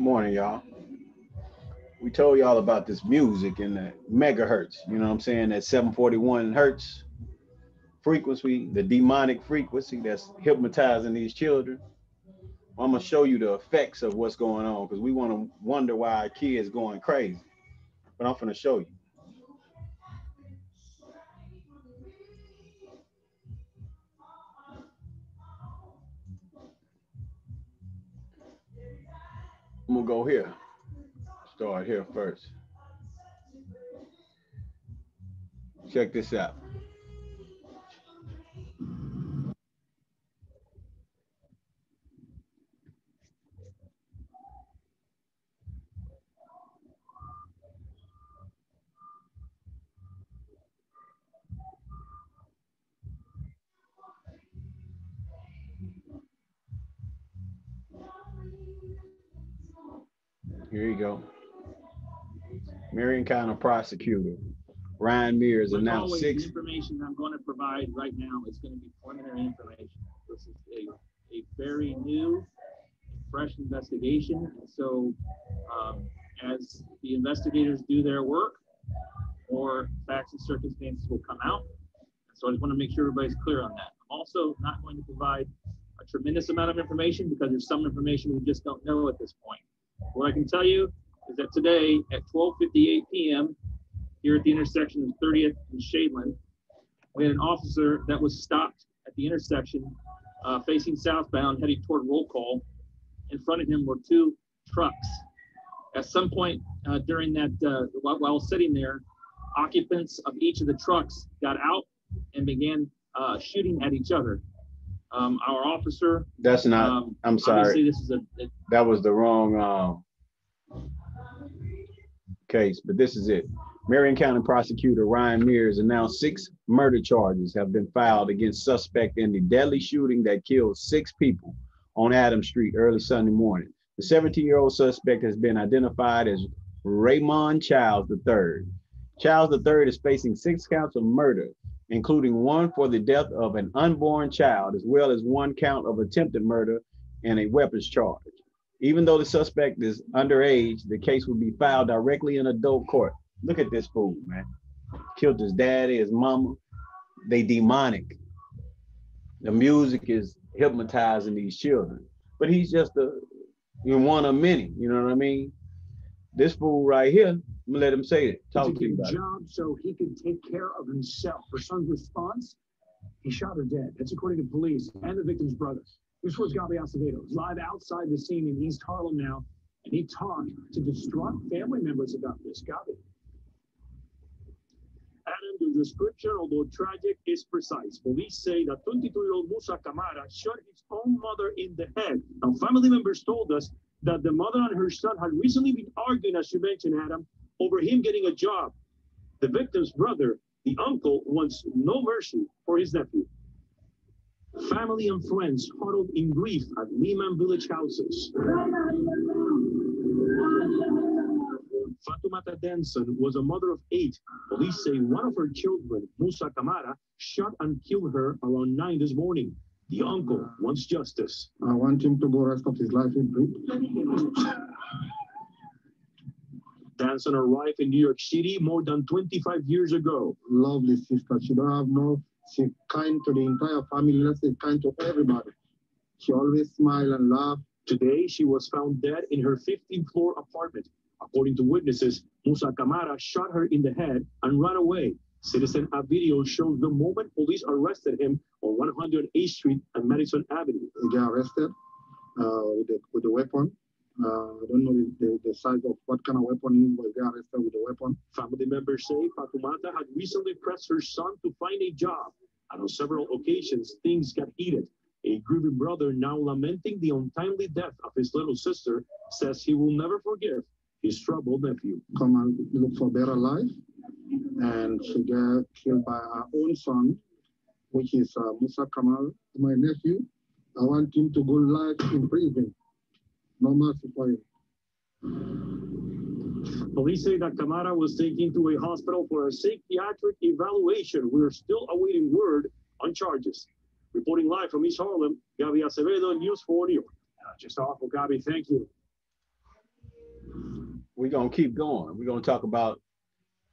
Morning, y'all. We told y'all about this music and the megahertz. You know what I'm saying? That 741 hertz frequency, the demonic frequency that's hypnotizing these children. I'm gonna show you the effects of what's going on because we want to wonder why our kids going crazy. But I'm gonna show you. I'm gonna go here. Start here first. Check this out. Here you go. Marion County prosecutor Ryan Mears announced six. The information I'm going to provide right now is going to be preliminary information. This is a very new, fresh investigation. And so as the investigators do their work, more facts and circumstances will come out. And so I just want to make sure everybody's clear on that. I'm also not going to provide a tremendous amount of information because there's some information we just don't know at this point. What I can tell you is that today at 12:58 p.m., here at the intersection of 30th and Shadeland, we had an officer that was stopped at the intersection facing southbound, heading toward roll call. In front of him were two trucks. At some point during that, while sitting there, occupants of each of the trucks got out and began shooting at each other. Our officer. That's not. I'm sorry. This is that was the wrong case, but this is it. Marion County prosecutor Ryan Mears announced 6 murder charges have been filed against suspect in the deadly shooting that killed 6 people on Adams Street early Sunday morning. The 17-year-old suspect has been identified as Raymond Childs III. Childs III is facing 6 counts of murder, including 1 for the death of an unborn child, as well as 1 count of attempted murder and a weapons charge. Even though the suspect is underage, the case will be filed directly in adult court. Look at this fool, man. Killed his daddy, his mama. They demonic. The music is hypnotizing these children. But he's just one of many, you know what I mean? This fool right here, I'm gonna let him say it. Talk to you about job it. So he could take care of himself. Her son's response, he shot her dead. That's according to police and the victim's brother. Here's what's Gabi Acevedo, live outside the scene in East Harlem now, and he talked to distraught family members about this. Gabi. Adam, the description, although tragic, is precise. Police say that 22-year-old Musa Kamara shot his own mother in the head. Now, family members told us that the mother and her son had recently been arguing, as you mentioned, Adam, over him getting a job. The victim's brother, the uncle, wants no mercy for his nephew. Family and friends huddled in grief at Lehman Village houses. Fatoumata Denson was a mother of 8. Police say one of her children, Musa Kamara, shot and killed her around 9 this morning. The uncle wants justice. I want him to go rest of his life in prison. Danson arrived in New York City more than 25 years ago. Lovely sister. She don't have no, she's kind to the entire family. Let's say kind to everybody. She always smile and laugh. Today, she was found dead in her 15th floor apartment. According to witnesses, Musa Kamara shot her in the head and ran away. Citizen A video shows the moment police arrested him on 108th Street and Madison Avenue. He got arrested with the weapon. I don't know the size of what kind of weapon, but they got arrested with the weapon. Family members say Fatoumata had recently pressed her son to find a job. And on several occasions, things got heated. A grieving brother, now lamenting the untimely death of his little sister, says he will never forgive his troubled nephew. Come and look for better life. And she got killed by her own son, which is Musa Kamal, my nephew. I want him to go life in prison. No mercy for him. Police say that Kamara was taken to a hospital for a psychiatric evaluation. We are still awaiting word on charges. Reporting live from East Harlem, Gabi Acevedo, News 4 New York. Just awful, Gabi. Thank you. we're gonna keep going. We're gonna talk about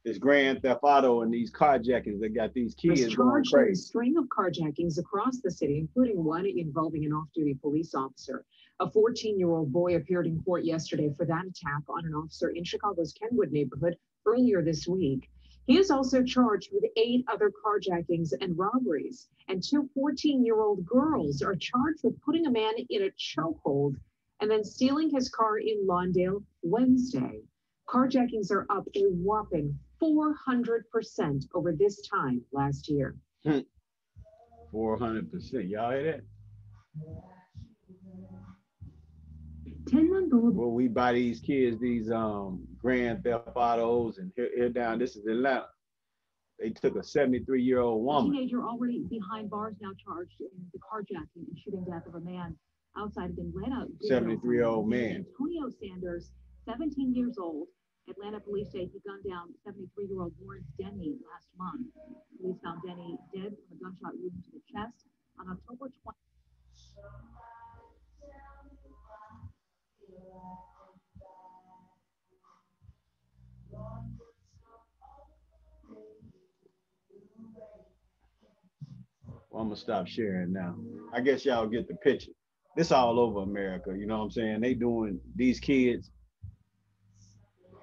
this Grand Theft Auto and these carjackings that got these kids Was going charged in a crazy. string of carjackings across the city, including one involving an off-duty police officer. A 14-year-old boy appeared in court yesterday for that attack on an officer in Chicago's Kenwood neighborhood earlier this week. He is also charged with 8 other carjackings and robberies. And 2 14-year-old girls are charged with putting a man in a chokehold and then stealing his car in Lawndale Wednesday. Carjackings are up a whopping 400% over this time last year. 400%. Y'all hear that? 10-month-old. Well, we buy these kids these Grand Theft Autos, and here down, this is Atlanta. They took a 73-year-old woman. Teenager already behind bars now charged in the carjacking and shooting death of a man outside of Atlanta. 73-year-old man. Antonio Sanders, 17 years old. Atlanta police say he gunned down 73-year-old Lawrence Denny last month. Police found Denny dead from a gunshot wound to the chest on October 20th. Well, I'm gonna stop sharing now. I guess y'all get the picture. This all over America, you know what I'm saying? They doing these kids,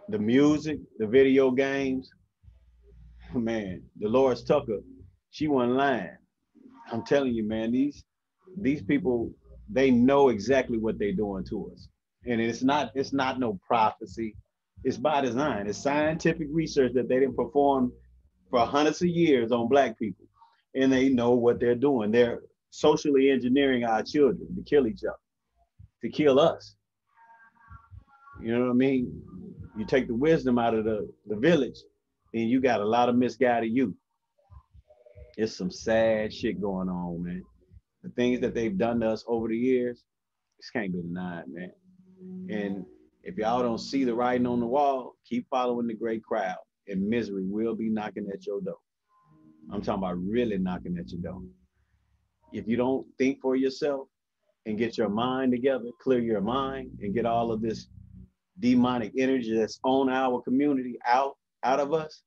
the music, the video games. Man, Dolores Tucker, she wasn't lying. I'm telling you, man, these people, they know exactly what they're doing to us. And it's not no prophecy. It's by design. It's scientific research that they didn't perform for hundreds of years on Black people. And they know what they're doing. They're socially engineering our children to kill each other, to kill us. You know what I mean? You take the wisdom out of the village, and you got a lot of misguided youth. It's some sad shit going on, man. The things that they've done to us over the years, this can't be denied, man. And if y'all don't see the writing on the wall, keep following the great crowd, and misery will be knocking at your door. I'm talking about really knocking at your door. If you don't think for yourself and get your mind together, clear your mind, and get all of this demonic energy that's on our community out of us,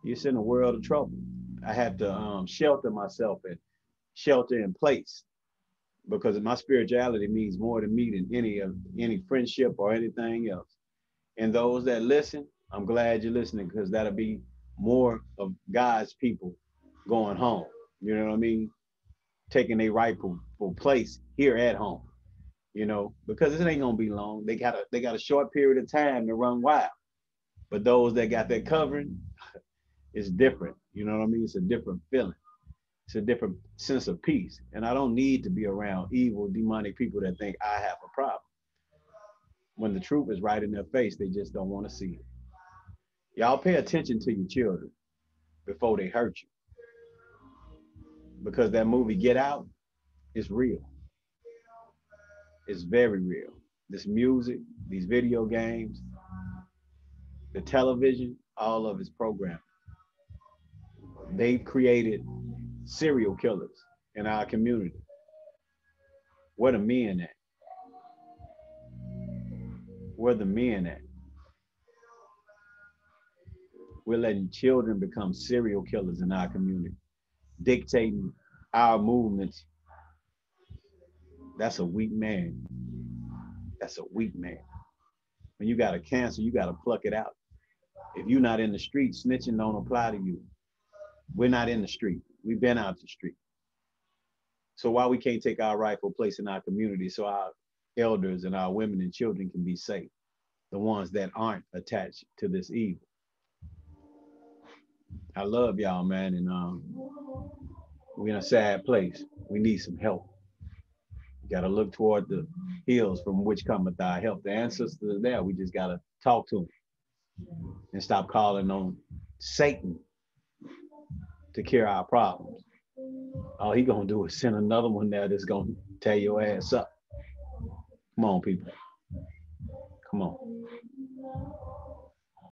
you're in a world of trouble. I have to shelter myself and shelter in place, because my spirituality means more to me than any friendship or anything else. And those that listen, I'm glad you're listening, because that'll be more of God's people going home. You know what I mean? Taking a rightful place here at home. You know, because it ain't gonna be long. They got a short period of time to run wild. But those that got that covering, it's different. You know what I mean? It's a different feeling. It's a different sense of peace. And I don't need to be around evil, demonic people that think I have a problem. When the truth is right in their face, they just don't want to see it. Y'all pay attention to your children before they hurt you. Because that movie Get Out is real. It's very real. This music, these video games, the television, all of it's programming. They've created serial killers in our community. Where the men at? Where the men at? We're letting children become serial killers in our community, dictating our movements. That's a weak man. That's a weak man. When you got a cancer, you got to pluck it out. If you're not in the street, snitching don't apply to you. We're not in the street. We've been out the street. So why we can't take our rightful place in our community so our elders and our women and children can be safe, the ones that aren't attached to this evil. I love y'all, man, and we're in a sad place. We need some help. You gotta look toward the hills from which cometh our help. The ancestors are there. We just gotta talk to them and stop calling on Satan to cure our problems. All he gonna do is send another one there that's gonna tear your ass up. Come on, people. Come on.